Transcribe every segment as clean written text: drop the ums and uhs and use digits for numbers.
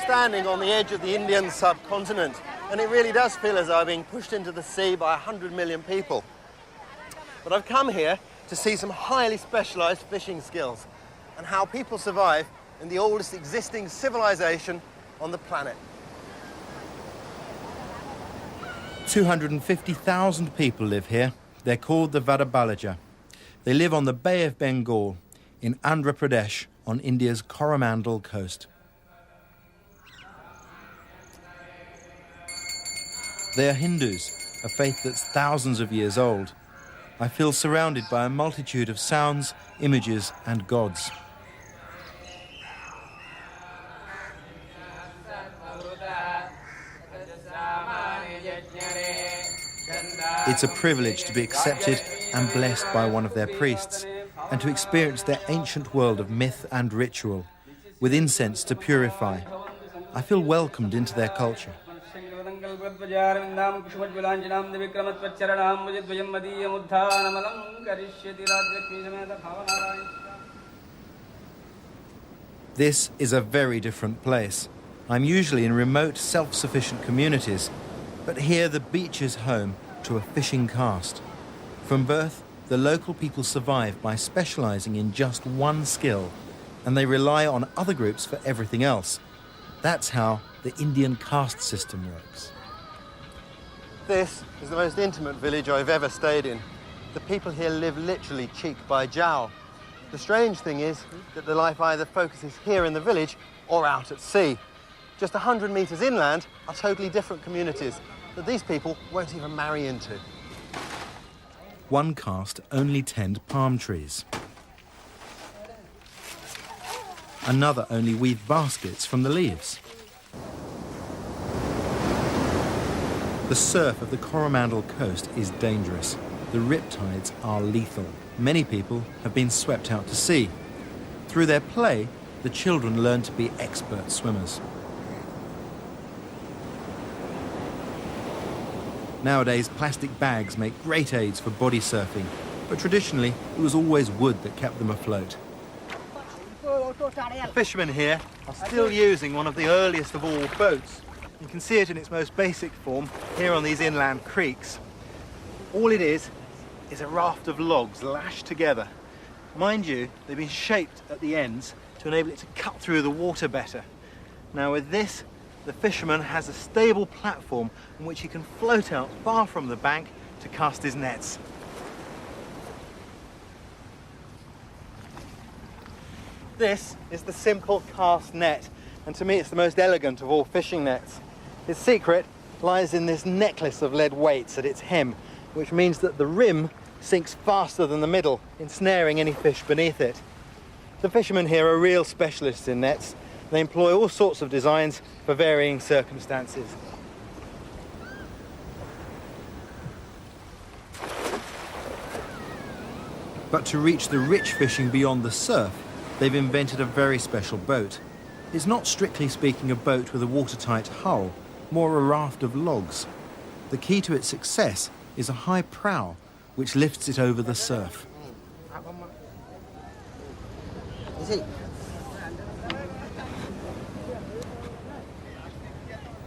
Standing on the edge of the Indian subcontinent, and it really does feel as though I'm being pushed into the sea by 100 million people. But I've come here to see some highly specialised fishing skills and how people survive in the oldest existing civilization on the planet. 250,000 people live here. They're called the Vadabalaja. They live on the Bay of Bengal in Andhra Pradesh on India's Coromandel coast. They are Hindus, a faith that's thousands of years old. I feel surrounded by a multitude of sounds, images and gods. It's a privilege to be accepted and blessed by one of their priests and to experience their ancient world of myth and ritual, with incense to purify. I feel welcomed into their culture. This is a very different place. I'm usually in remote, self-sufficient communities, but here the beach is home to a fishing caste. From birth, the local people survive by specialising in just one skill, and they rely on other groups for everything else. That's how the Indian caste system works. This is the most intimate village I've ever stayed in. The people here live literally cheek by jowl. The strange thing is that the life either focuses here in the village or out at sea. Just 100 metres inland are totally different communities that these people won't even marry into. One caste only tend palm trees. Another only weave baskets from the leaves. The surf of the Coromandel coast is dangerous. The riptides are lethal. Many people have been swept out to sea. Through their play, the children learn to be expert swimmers. Nowadays, plastic bags make great aids for body surfing, but traditionally, it was always wood that kept them afloat. The fishermen here are still using one of the earliest of all boats. You can see it in its most basic form here on these inland creeks. All it is a raft of logs lashed together. Mind you, they've been shaped at the ends to enable it to cut through the water better. Now with this, the fisherman has a stable platform on which he can float out far from the bank to cast his nets. This is the simple cast net, and to me it's the most elegant of all fishing nets. Its secret lies in this necklace of lead weights at its hem, which means that the rim sinks faster than the middle, ensnaring any fish beneath it. The fishermen here are real specialists in nets. They employ all sorts of designs for varying circumstances. But to reach the rich fishing beyond the surf, they've invented a very special boat. It's not strictly speaking a boat with a watertight hull, more a raft of logs. The key to its success is a high prow, which lifts it over the surf.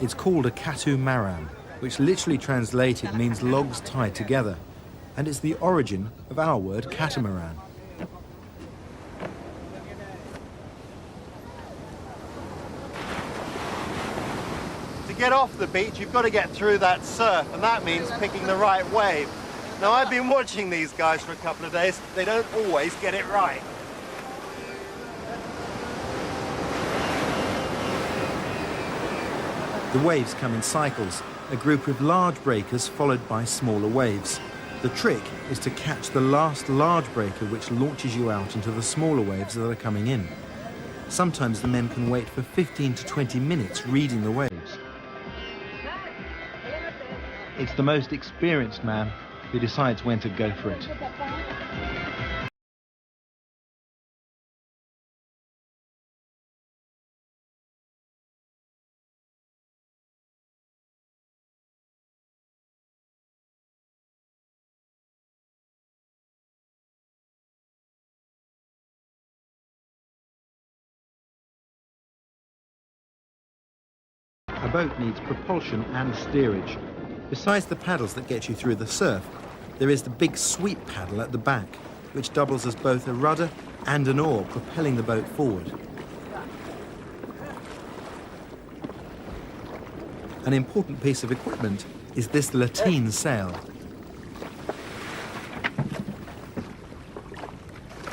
It's called a katu maram. which literally translated means logs tied together, and it's the origin of our word catamaran. To get off the beach, you've got to get through that surf, and that means picking the right wave. Now, I've been watching these guys for a couple of days. They don't always get it right. The waves come in cycles, a group of large breakers followed by smaller waves. The trick is to catch the last large breaker which launches you out into the smaller waves that are coming in. Sometimes the men can wait for 15 to 20 minutes reading the waves. It's the most experienced man who decides when to go for it. A boat needs propulsion and steerage. Besides the paddles that get you through the surf, there is the big sweep paddle at the back, which doubles as both a rudder and an oar, propelling the boat forward. An important piece of equipment is this lateen sail.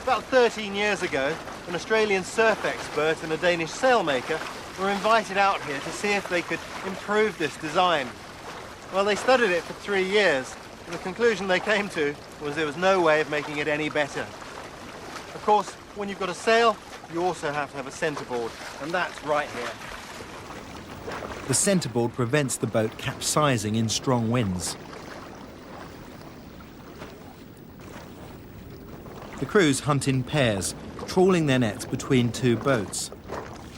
About 13 years ago, an Australian surf expert and a Danish sailmaker were invited out here to see if they could improve this design. Well, they studied it for 3 years, and the conclusion they came to was there was no way of making it any better. Of course, when you've got a sail, you also have to have a centreboard, and that's right here. The centreboard prevents the boat capsizing in strong winds. The crews hunt in pairs, trawling their nets between two boats.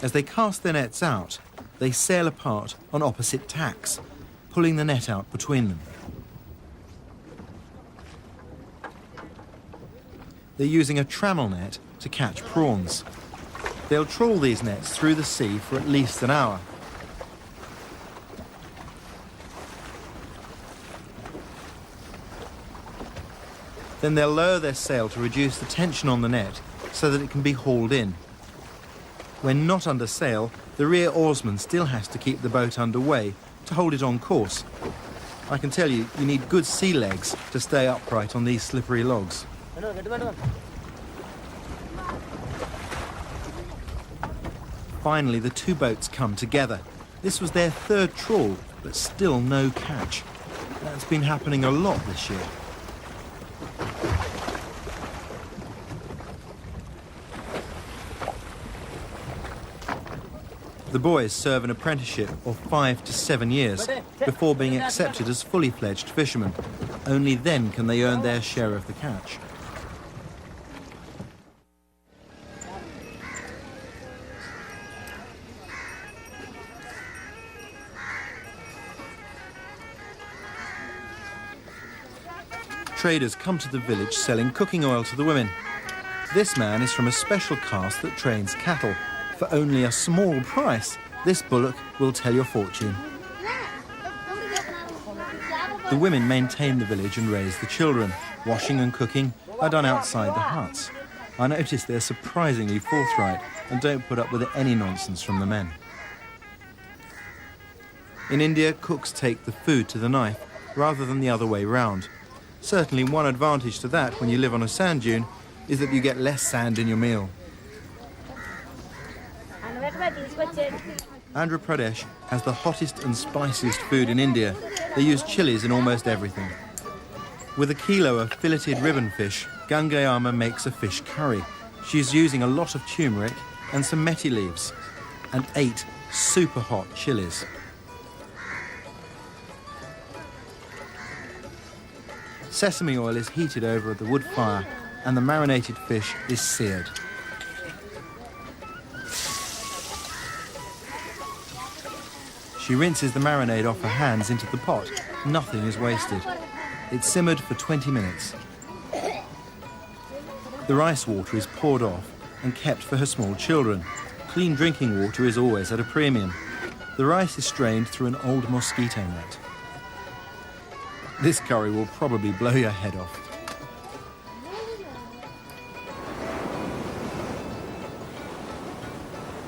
As they cast their nets out, they sail apart on opposite tacks, pulling the net out between them. They're using a trammel net to catch prawns. They'll trawl these nets through the sea for at least an hour. Then they'll lower their sail to reduce the tension on the net so that it can be hauled in. When not under sail, the rear oarsman still has to keep the boat underway to hold it on course. I can tell you, you need good sea legs to stay upright on these slippery logs. Finally, the two boats come together. This was their third trawl, but still no catch. That's been happening a lot this year. The boys serve an apprenticeship of 5 to 7 years before being accepted as fully fledged fishermen. Only then can they earn their share of the catch. Traders come to the village selling cooking oil to the women. This man is from a special caste that trains cattle. For only a small price, this bullock will tell your fortune. The women maintain the village and raise the children. Washing and cooking are done outside the huts. I notice they're surprisingly forthright and don't put up with any nonsense from the men. In India, cooks take the food to the knife rather than the other way round. Certainly one advantage to that when you live on a sand dune is that you get less sand in your meal. Andhra Pradesh has the hottest and spiciest food in India. They use chilies in almost everything. With a kilo of filleted ribbon fish, Gangayama makes a fish curry. She's using a lot of turmeric and some methi leaves, and 8 super hot chilies. Sesame oil is heated over the wood fire, and the marinated fish is seared. She rinses the marinade off her hands into the pot. Nothing is wasted. It's simmered for 20 minutes. The rice water is poured off and kept for her small children. Clean drinking water is always at a premium. The rice is strained through an old mosquito net. This curry will probably blow your head off.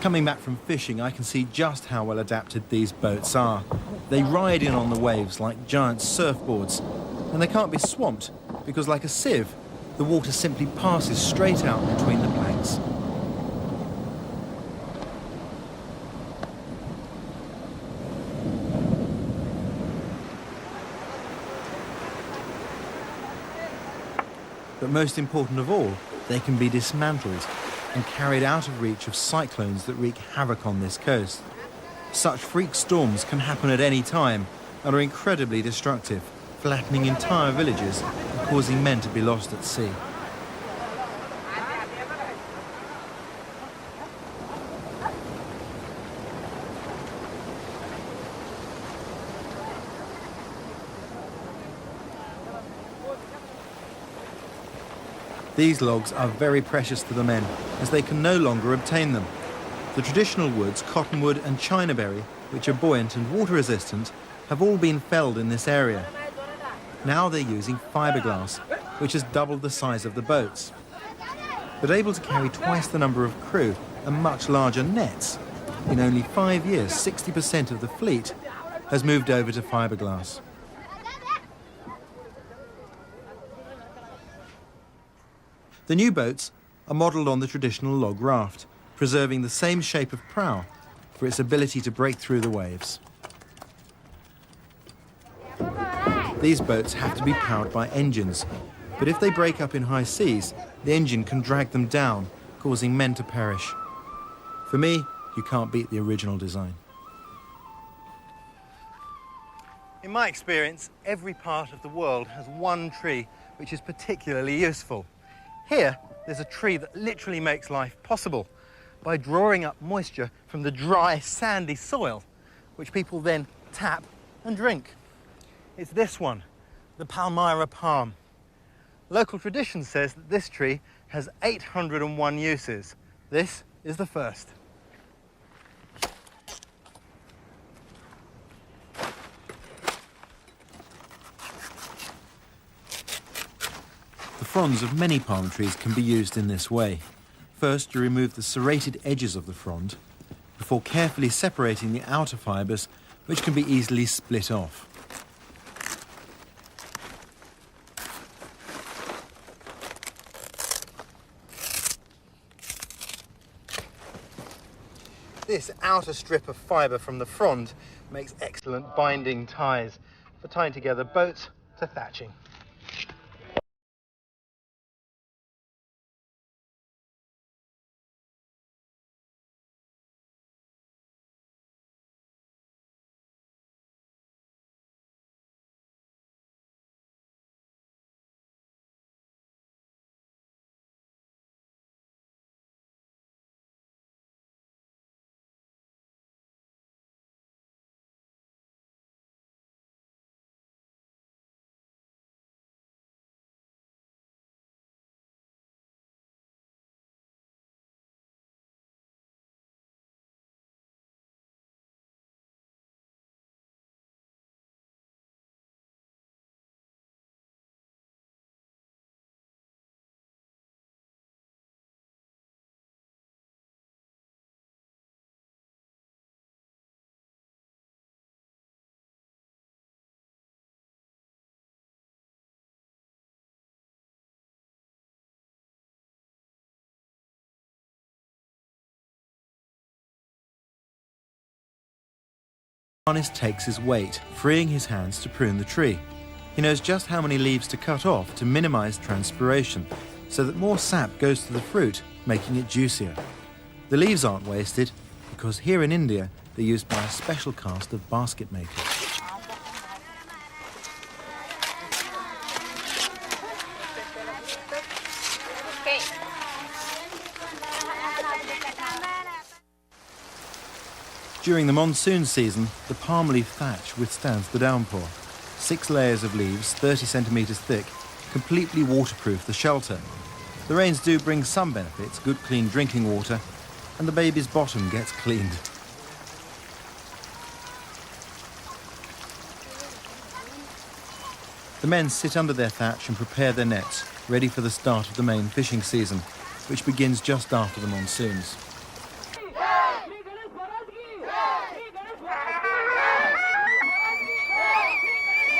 Coming back from fishing, I can see just how well adapted these boats are. They ride in on the waves like giant surfboards, and they can't be swamped because, like a sieve, the water simply passes straight out between the planks. But most important of all, they can be dismantled and carried out of reach of cyclones that wreak havoc on this coast. Such freak storms can happen at any time and are incredibly destructive, flattening entire villages and causing men to be lost at sea. These logs are very precious to the men, as they can no longer obtain them. The traditional woods, cottonwood and chinaberry, which are buoyant and water-resistant, have all been felled in this area. Now they're using fiberglass, which has doubled the size of the boats. But able to carry twice the number of crew and much larger nets, in only 5 years, 60% of the fleet has moved over to fiberglass. The new boats are modelled on the traditional log raft, preserving the same shape of prow for its ability to break through the waves. These boats have to be powered by engines, but if they break up in high seas, the engine can drag them down, causing men to perish. For me, you can't beat the original design. In my experience, every part of the world has one tree which is particularly useful. Here, there's a tree that literally makes life possible by drawing up moisture from the dry, sandy soil, which people then tap and drink. It's this one, the Palmyra palm. Local tradition says that this tree has 801 uses. This is the first. The fronds of many palm trees can be used in this way. First, you remove the serrated edges of the frond before carefully separating the outer fibres, which can be easily split off. This outer strip of fibre from the frond makes excellent binding ties for tying together boats to thatching. Harness takes his weight, freeing his hands to prune the tree. He knows just how many leaves to cut off to minimize transpiration, so that more sap goes to the fruit, making it juicier. The leaves aren't wasted, because here in India, they're used by a special caste of basket makers. During the monsoon season, the palm leaf thatch withstands the downpour. 6 layers of leaves, 30 centimetres thick, completely waterproof the shelter. The rains do bring some benefits, good clean drinking water, and the baby's bottom gets cleaned. The men sit under their thatch and prepare their nets, ready for the start of the main fishing season, which begins just after the monsoons.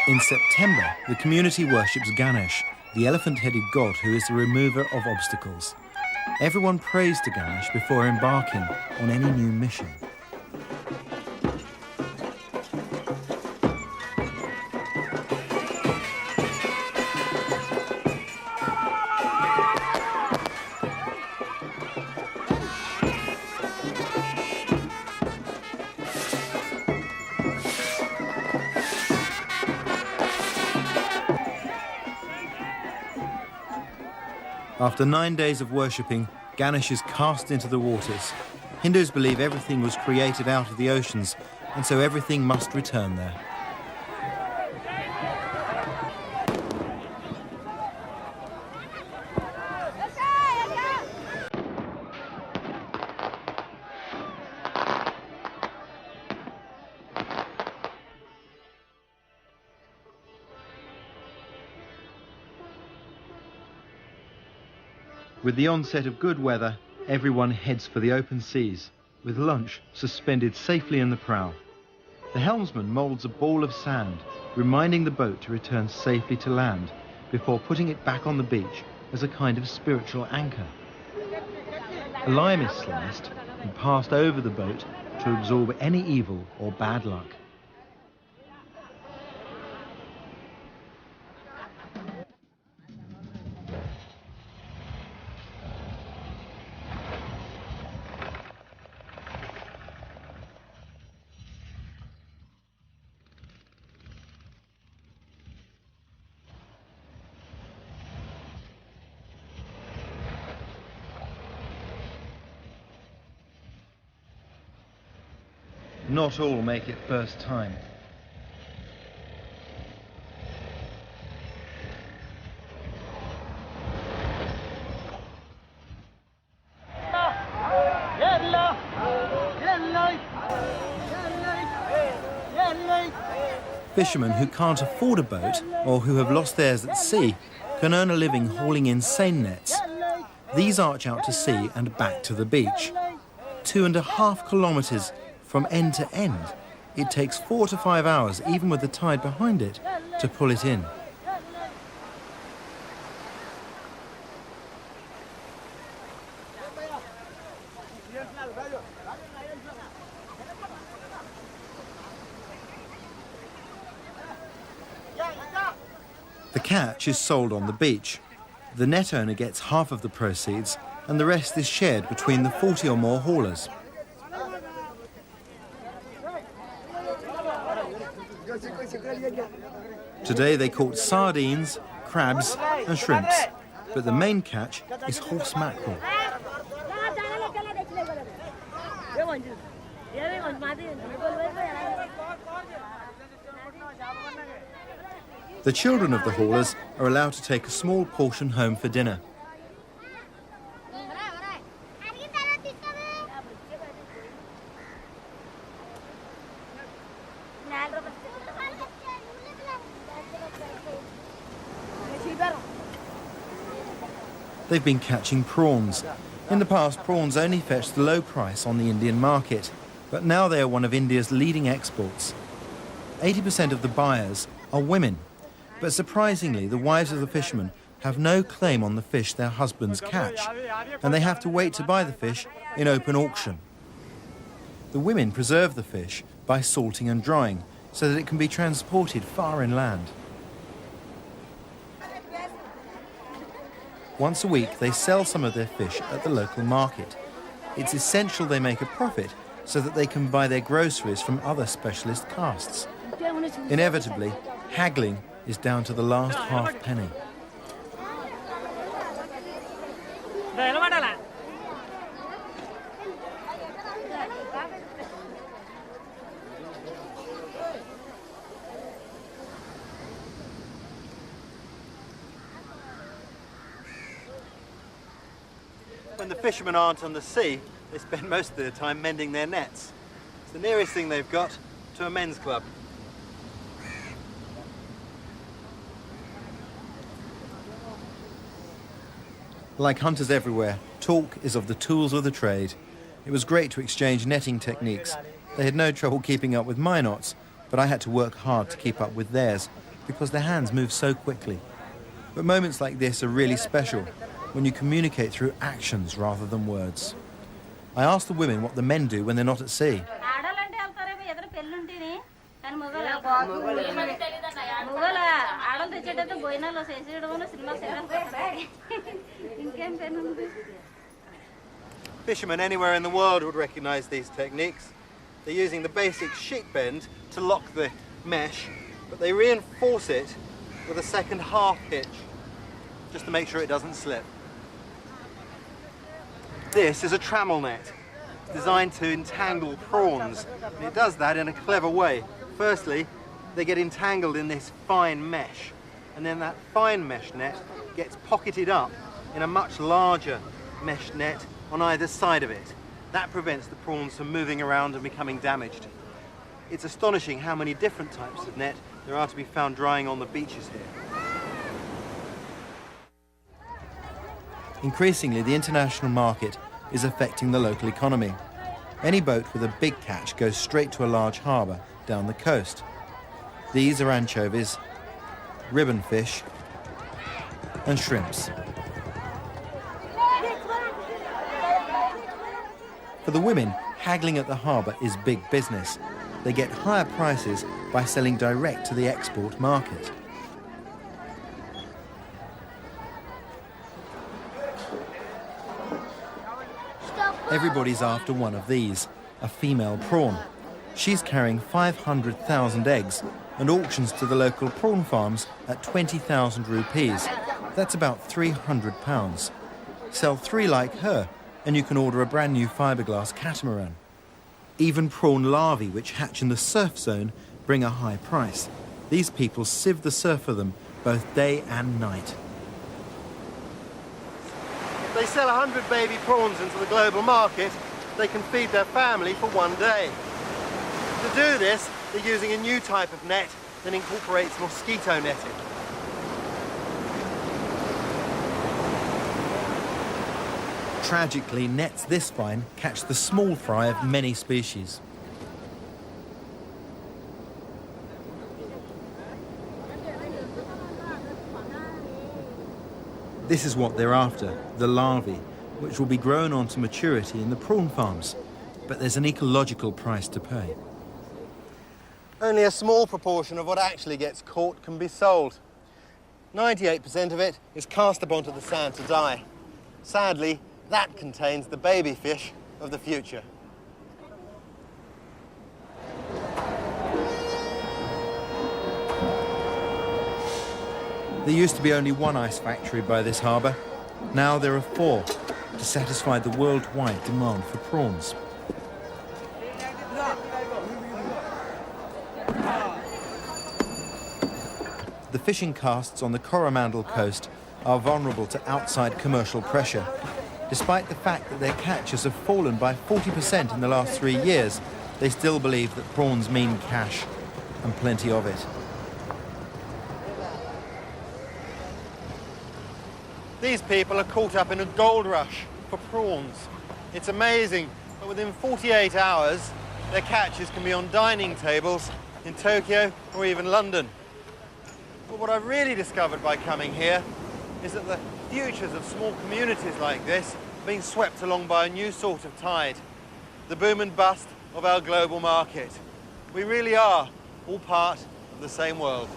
In September, the community worships Ganesh, the elephant-headed god who is the remover of obstacles. Everyone prays to Ganesh before embarking on any new mission. After 9 days of worshipping, Ganesh is cast into the waters. Hindus believe everything was created out of the oceans, and so everything must return there. With the onset of good weather, everyone heads for the open seas, with lunch suspended safely in the prow. The helmsman moulds a ball of sand, reminding the boat to return safely to land, before putting it back on the beach as a kind of spiritual anchor. A lime is sliced and passed over the boat to absorb any evil or bad luck. Not all make it first time. Fishermen who can't afford a boat or who have lost theirs at sea can earn a living hauling in seine nets. These arch out to sea and back to the beach. 2.5 kilometres from end to end. It takes 4 to 5 hours, even with the tide behind it, to pull it in. The catch is sold on the beach. The net owner gets half of the proceeds, and the rest is shared between the 40 or more haulers. Today they caught sardines, crabs and shrimps, but the main catch is horse mackerel. The children of the haulers are allowed to take a small portion home for dinner. They've been catching prawns. In the past, prawns only fetched a low price on the Indian market, but now they are one of India's leading exports. 80% of the buyers are women, but surprisingly, the wives of the fishermen have no claim on the fish their husbands catch, and they have to wait to buy the fish in open auction. The women preserve the fish by salting and drying so that it can be transported far inland. Once a week, they sell some of their fish at the local market. It's essential they make a profit so that they can buy their groceries from other specialist castes. Inevitably, haggling is down to the last half penny. When the fishermen aren't on the sea, they spend most of their time mending their nets. It's the nearest thing they've got to a men's club. Like hunters everywhere, talk is of the tools of the trade. It was great to exchange netting techniques. They had no trouble keeping up with my knots, but I had to work hard to keep up with theirs because their hands move so quickly. But moments like this are really special when you communicate through actions rather than words. I asked the women what the men do when they're not at sea. Fishermen anywhere in the world would recognise these techniques. They're using the basic sheet bend to lock the mesh, but they reinforce it with a second half hitch, just to make sure it doesn't slip. This is a trammel net. It's designed to entangle prawns, and it does that in a clever way. Firstly, they get entangled in this fine mesh, and then that fine mesh net gets pocketed up in a much larger mesh net on either side of it. That prevents the prawns from moving around and becoming damaged. It's astonishing how many different types of net there are to be found drying on the beaches here. Increasingly, the international market is affecting the local economy. Any boat with a big catch goes straight to a large harbour down the coast. These are anchovies, ribbon fish, and shrimps. For the women, haggling at the harbour is big business. They get higher prices by selling direct to the export market. Everybody's after one of these, a female prawn. She's carrying 500,000 eggs and auctions to the local prawn farms at 20,000 rupees. That's about £300. Sell 3 like her, and you can order a brand new fiberglass catamaran. Even prawn larvae, which hatch in the surf zone, bring a high price. These people sieve the surf for them both day and night. If they sell 100 baby prawns into the global market, they can feed their family for one day. To do this, they're using a new type of net that incorporates mosquito netting. Tragically, nets this fine catch the small fry of many species. This is what they're after, the larvae, which will be grown on to maturity in the prawn farms. But there's an ecological price to pay. Only a small proportion of what actually gets caught can be sold. 98% of it is cast up onto the sand to die. Sadly, that contains the baby fish of the future. There used to be only one ice factory by this harbour. Now there are 4 to satisfy the worldwide demand for prawns. The fishing casts on the Coromandel coast are vulnerable to outside commercial pressure. Despite the fact that their catches have fallen by 40% in the last 3 years, they still believe that prawns mean cash, and plenty of it. These people are caught up in a gold rush for prawns. It's amazing, but within 48 hours, their catches can be on dining tables in Tokyo or even London. But what I've really discovered by coming here is that the futures of small communities like this are being swept along by a new sort of tide, the boom and bust of our global market. We really are all part of the same world.